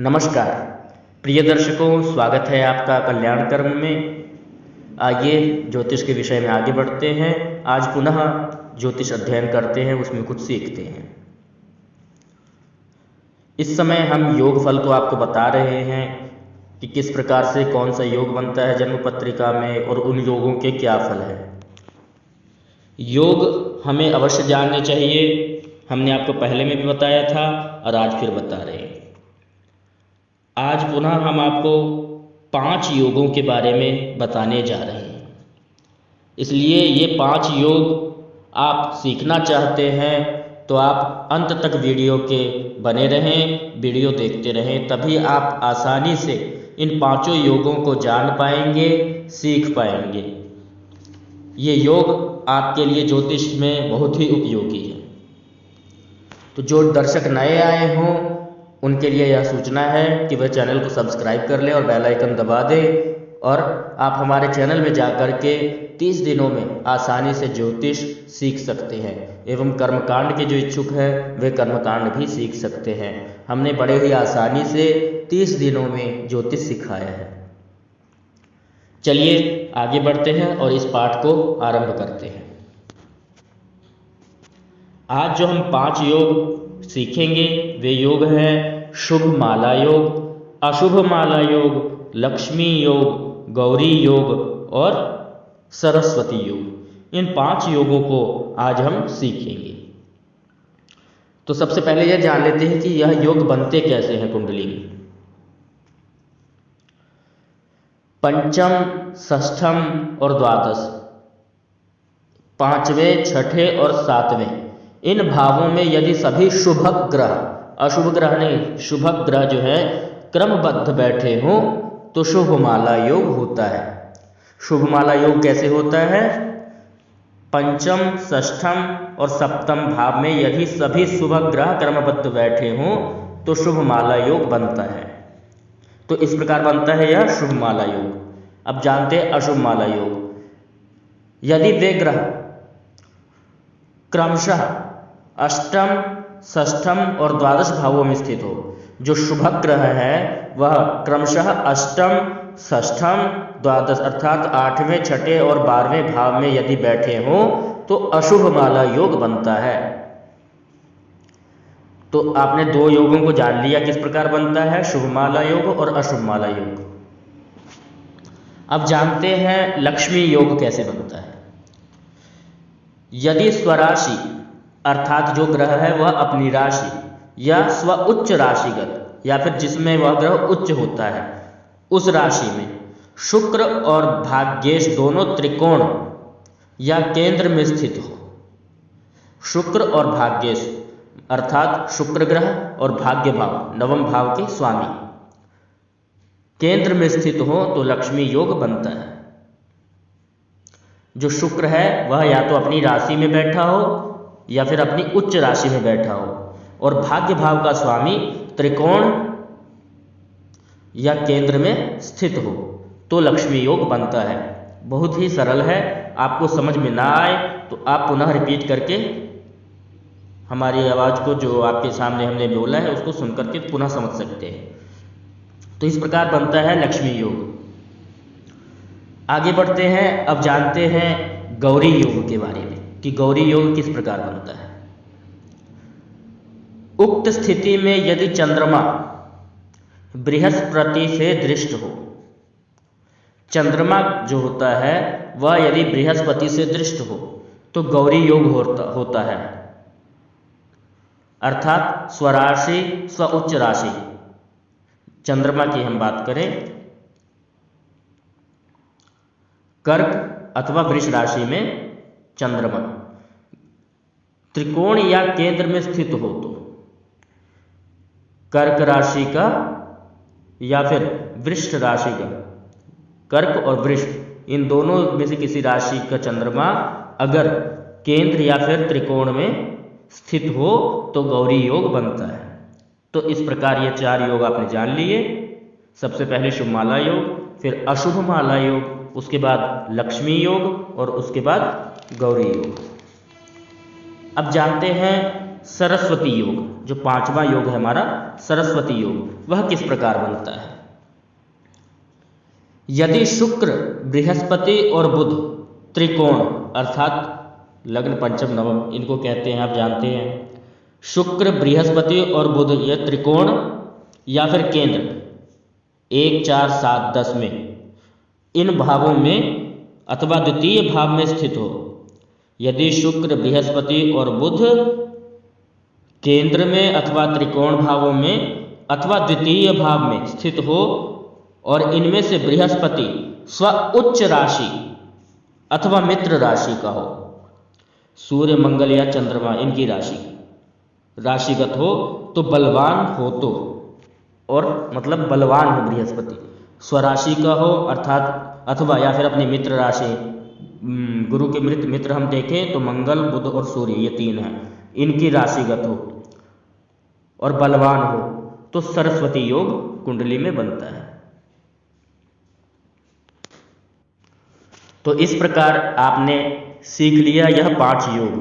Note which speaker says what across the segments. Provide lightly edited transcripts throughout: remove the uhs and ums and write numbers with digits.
Speaker 1: नमस्कार प्रिय दर्शकों, स्वागत है आपका कल्याण कर्म में। आइए ज्योतिष के विषय में आगे बढ़ते हैं। आज पुनः ज्योतिष अध्ययन करते हैं, उसमें कुछ सीखते हैं। इस समय हम योग फल को आपको बता रहे हैं कि किस प्रकार से कौन सा योग बनता है जन्म पत्रिका में और उन योगों के क्या फल है। योग हमें अवश्य जानने चाहिए। हमने आपको पहले में भी बताया था और आज फिर बता रहे हैं। आज पुनः हम आपको 5 योगों के बारे में बताने जा रहे हैं। इसलिए ये 5 योग आप सीखना चाहते हैं तो आप अंत तक वीडियो के बने रहें, वीडियो देखते रहें, तभी आप आसानी से इन 5 योगों को जान पाएंगे, सीख पाएंगे। ये योग आपके लिए ज्योतिष में बहुत ही उपयोगी है। तो जो दर्शक नए आए हों उनके लिए यह सूचना है कि वह चैनल को सब्सक्राइब कर लें और बेल आइकन दबा दें, और आप हमारे चैनल में जाकर के 30 दिनों में आसानी से ज्योतिष सीख सकते हैं एवं कर्मकांड के जो इच्छुक हैं वे कर्मकांड भी सीख सकते हैं। हमने बड़े ही आसानी से 30 दिनों में ज्योतिष सिखाया है। चलिए आगे बढ़ते हैं और इस पाठ को आरंभ करते हैं। आज जो हम 5 योग सीखेंगे वे योग हैं शुभ माला योग, अशुभ माला योग, लक्ष्मी योग, गौरी योग और सरस्वती योग। इन 5 योगों को आज हम सीखेंगे। तो सबसे पहले यह जान लेते हैं कि यह योग बनते कैसे हैं कुंडली में। पंचम, षष्ठम और द्वादश, 5वें, 6ठे और 7वें, इन भावों में यदि सभी शुभ ग्रह, अशुभ ग्रह नहीं, शुभ ग्रह जो है क्रमबद्ध बैठे हों तो शुभ माला योग होता है। शुभ माला योग कैसे होता है? पंचम, षष्ठम और सप्तम भाव में यदि सभी शुभ ग्रह क्रमबद्ध बैठे हों तो शुभ माला योग बनता है। तो इस प्रकार बनता है यह शुभ माला योग। अब जानते हैं अशुभ माला योग। यदि वे ग्रह क्रमशः अष्टम, षष्ठम और द्वादश भावों में स्थित हो, जो शुभ ग्रह है वह क्रमशः अष्टम, षष्ठम, द्वादश अर्थात 8वें, 6ठे और 12वें भाव में यदि बैठे हों तो अशुभ माला योग बनता है। तो आपने 2 योगों को जान लिया किस प्रकार बनता है, शुभ माला योग और अशुभ माला योग। अब जानते हैं लक्ष्मी योग कैसे बनता है। यदि स्वराशि अर्थात जो ग्रह है वह अपनी राशि या स्व उच्च राशिगत या फिर जिसमें वह ग्रह उच्च होता है उस राशि में शुक्र और भाग्येश दोनों त्रिकोण या केंद्र में स्थित हो। शुक्र और भाग्येश अर्थात शुक्र ग्रह और भाग्य भाव, नवम भाव के स्वामी, केंद्र में स्थित हो तो लक्ष्मी योग बनता है। जो शुक्र है वह या तो अपनी राशि में बैठा हो या फिर अपनी उच्च राशि में बैठा हो, और भाग्य भाव का स्वामी त्रिकोण या केंद्र में स्थित हो तो लक्ष्मी योग बनता है। बहुत ही सरल है। आपको समझ में ना आए तो आप पुनः रिपीट करके हमारी आवाज़ को जो आपके सामने हमने बोला है उसको सुन करके पुनः समझ सकते हैं। तो इस प्रकार बनता है लक्ष्मी योग। आगे बढ़ते हैं। अब जानते हैं गौरी योग के बारे में कि गौरी योग किस प्रकार बनता है। उक्त स्थिति में यदि चंद्रमा बृहस्पति से दृष्ट हो, चंद्रमा जो होता है वह यदि बृहस्पति से दृष्ट हो तो गौरी योग होता है। अर्थात स्वराशि, स्व उच्च राशि, चंद्रमा की हम बात करें, कर्क अथवा वृष राशि में चंद्रमा त्रिकोण या केंद्र में स्थित हो तो कर्क राशि का या फिर वृष राशि का, कर्क और वृष इन दोनों में से किसी राशि का चंद्रमा अगर केंद्र या फिर त्रिकोण में स्थित हो तो गौरी योग बनता है। तो इस प्रकार ये 4 योग आपने जान लिए। सबसे पहले शुभ माला योग, फिर अशुभ माला योग, उसके बाद लक्ष्मी योग और उसके बाद गौरी योग। अब जानते हैं सरस्वती योग, जो 5वां योग है हमारा सरस्वती योग, वह किस प्रकार बनता है? यदि शुक्र, बृहस्पति और बुध त्रिकोण अर्थात लग्न, पंचम, नवम इनको कहते हैं, आप जानते हैं। शुक्र, बृहस्पति और बुध यह त्रिकोण या फिर केंद्र 1, 4, 7, 10 में, इन भावों में अथवा द्वितीय भाव में स्थित हो। यदि शुक्र, बृहस्पति और बुध केंद्र में अथवा त्रिकोण भावों में अथवा द्वितीय भाव में स्थित हो और इनमें से बृहस्पति स्व उच्च राशि अथवा मित्र राशि का हो, सूर्य, मंगल या चंद्रमा इनकी राशिगत हो तो बलवान हो, तो और मतलब बलवान हो बृहस्पति, स्वराशि का हो अर्थात अथवा या फिर अपनी मित्र राशि, गुरु के मित्र हम देखें तो मंगल, बुध और सूर्य ये 3 हैं, इनकी राशिगत हो और बलवान हो तो सरस्वती योग कुंडली में बनता है। तो इस प्रकार आपने सीख लिया यह 5 योग,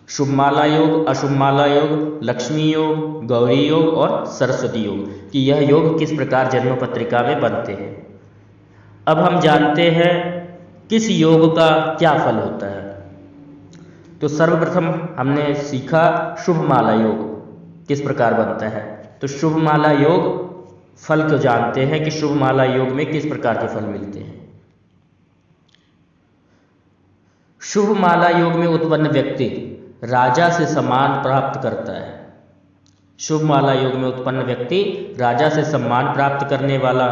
Speaker 1: शुभमाला योग, अशुभमाला योग, लक्ष्मी योग, गौरी योग और सरस्वती योग, कि यह योग किस प्रकार जन्म पत्रिका में बनते हैं। अब हम जानते हैं किस योग का क्या फल होता है। तो सर्वप्रथम हमने सीखा शुभमाला योग किस प्रकार बनता है। तो शुभमाला योग फल को जानते हैं कि शुभमाला योग में किस प्रकार के फल मिलते हैं। शुभमाला योग में उत्पन्न व्यक्ति राजा से सम्मान प्राप्त करता है। शुभमाला योग में उत्पन्न व्यक्ति राजा से सम्मान प्राप्त करने वाला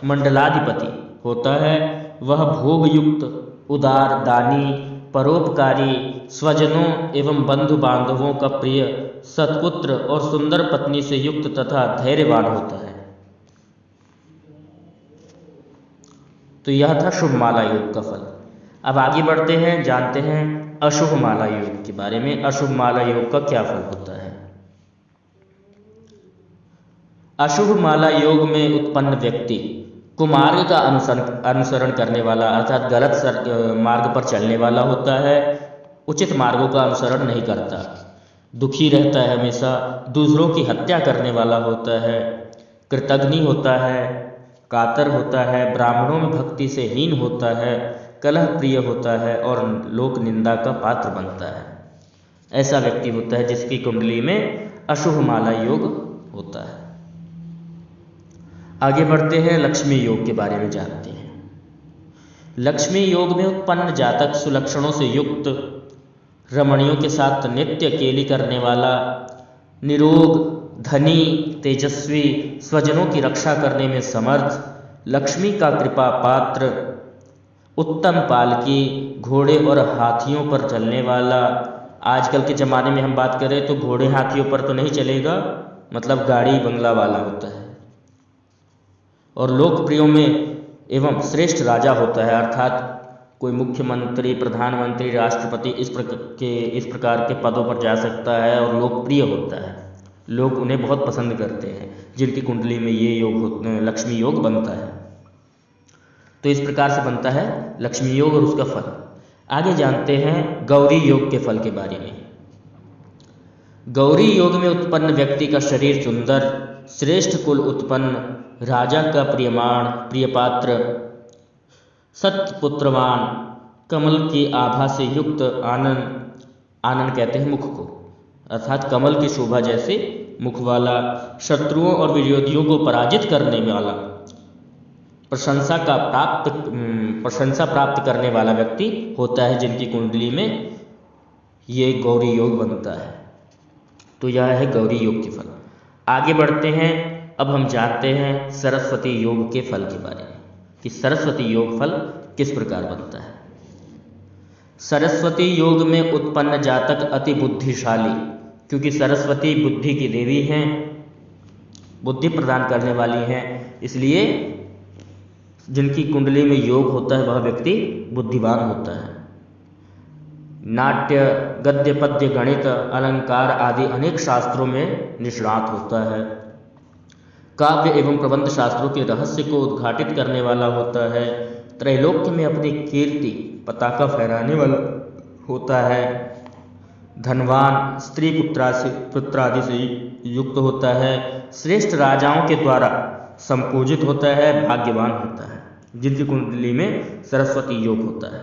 Speaker 1: मंडलाधिपति होता है। वह भोगयुक्त, उदार, दानी, परोपकारी, स्वजनों एवं बंधु बांधवों का प्रिय, सत्पुत्र और सुंदर पत्नी से युक्त तथा धैर्यवान होता है। तो यह था शुभमाला योग का फल। अब आगे बढ़ते हैं, जानते हैं अशुभमाला योग के बारे में। अशुभमाला योग का क्या फल होता है। अशुभमाला योग में उत्पन्न व्यक्ति कुमार्ग का अनुसरण करने वाला अर्थात गलत मार्ग पर चलने वाला होता है, उचित मार्गों का अनुसरण नहीं करता, दुखी रहता है हमेशा, दूसरों की हत्या करने वाला होता है, कृतघ्नि होता है, कातर होता है, ब्राह्मणों में भक्ति से हीन होता है, कलह प्रिय होता है और लोक निंदा का पात्र बनता है। ऐसा व्यक्ति होता है जिसकी कुंडली में अशुभमाला योग होता है। आगे बढ़ते हैं, लक्ष्मी योग के बारे में जानते हैं। लक्ष्मी योग में उत्पन्न जातक सुलक्षणों से युक्त, रमणियों के साथ नित्य केली करने वाला, निरोग, धनी, तेजस्वी, स्वजनों की रक्षा करने में समर्थ, लक्ष्मी का कृपा पात्र, उत्तम पालकी, घोड़े और हाथियों पर चलने वाला। आजकल के ज़माने में हम बात करें तो घोड़े हाथियों पर तो नहीं चलेगा, मतलब गाड़ी बंगला वाला होता है। और लोकप्रियों में एवं श्रेष्ठ राजा होता है, अर्थात कोई मुख्यमंत्री, प्रधानमंत्री, राष्ट्रपति इस प्रकार के पदों पर जा सकता है और लोकप्रिय होता है। लोग उन्हें बहुत पसंद करते हैं जिनकी कुंडली में ये योग लक्ष्मी योग बनता है। तो इस प्रकार से बनता है लक्ष्मी योग और उसका फल। आगे जानते हैं गौरी योग के फल के बारे में। गौरी योग में उत्पन्न व्यक्ति का शरीर सुंदर, श्रेष्ठ कुल उत्पन्न, राजा का प्रियमाण, प्रियपात्र, सत्पुत्रवान, कमल की आभा से युक्त, आनन कहते हैं मुख को, अर्थात कमल की शोभा जैसे मुख वाला, शत्रुओं और विरोधियों को पराजित करने वाला, प्रशंसा प्राप्त करने वाला व्यक्ति होता है जिनकी कुंडली में ये गौरी योग बनता है। तो यह है गौरी योग के फल। आगे बढ़ते हैं, अब हम जानते हैं सरस्वती योग के फल के बारे में कि सरस्वती योग फल किस प्रकार बनता है। सरस्वती योग में उत्पन्न जातक अति बुद्धिशाली, क्योंकि सरस्वती बुद्धि की देवी हैं, बुद्धि प्रदान करने वाली हैं, इसलिए जिनकी कुंडली में योग होता है वह व्यक्ति बुद्धिमान होता है। नाट्य, गद्य, पद्य, गणित, अलंकार आदि अनेक शास्त्रों में निष्णात होता है। काव्य एवं प्रबंध शास्त्रों के रहस्य को उद्घाटित करने वाला होता है। त्रैलोक्य में अपनी कीर्ति पताका फहराने वाला होता है। धनवान, स्त्री पुत्रादि से युक्त होता है, श्रेष्ठ राजाओं के द्वारा संपूजित होता है, भाग्यवान होता है, जिनकी कुंडली में सरस्वती योग होता है।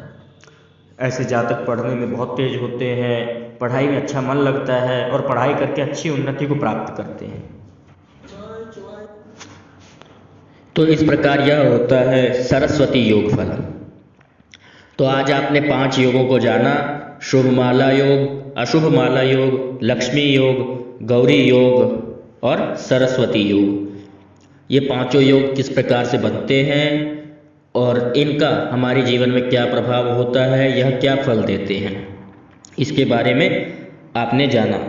Speaker 1: ऐसे जातक पढ़ने में बहुत तेज होते हैं, पढ़ाई में अच्छा मन लगता है और पढ़ाई करके अच्छी उन्नति को प्राप्त करते हैं। तो इस प्रकार यह होता है सरस्वती योग फल। तो आज आपने 5 योगों को जाना, शुभ माला योग, अशुभ माला योग, लक्ष्मी योग, गौरी योग और सरस्वती योग। ये 5 योग किस प्रकार से बनते हैं और इनका हमारे जीवन में क्या प्रभाव होता है, यह क्या फल देते हैं, इसके बारे में आपने जाना।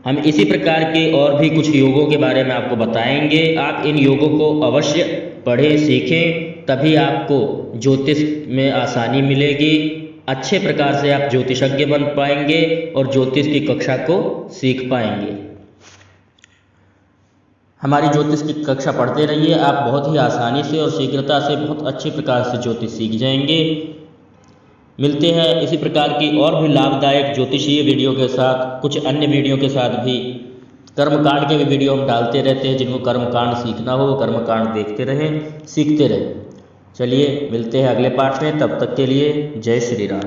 Speaker 1: हम इसी प्रकार के और भी कुछ योगों के बारे में आपको बताएंगे। आप इन योगों को अवश्य पढ़ें, सीखें, तभी आपको ज्योतिष में आसानी मिलेगी। अच्छे प्रकार से आप ज्योतिषज्ञ बन पाएंगे और ज्योतिष की कक्षा को सीख पाएंगे। हमारी ज्योतिष की कक्षा पढ़ते रहिए, आप बहुत ही आसानी से और शीघ्रता से बहुत अच्छे प्रकार से ज्योतिष सीख जाएंगे। मिलते हैं इसी प्रकार की और भी लाभदायक ज्योतिषीय वीडियो के साथ, कुछ अन्य वीडियो के साथ भी। कर्मकांड के भी वीडियो हम डालते रहते हैं, जिनको कर्मकांड सीखना हो कर्मकांड देखते रहें, सीखते रहें। चलिए मिलते हैं अगले पार्ट में, तब तक के लिए जय श्री राम।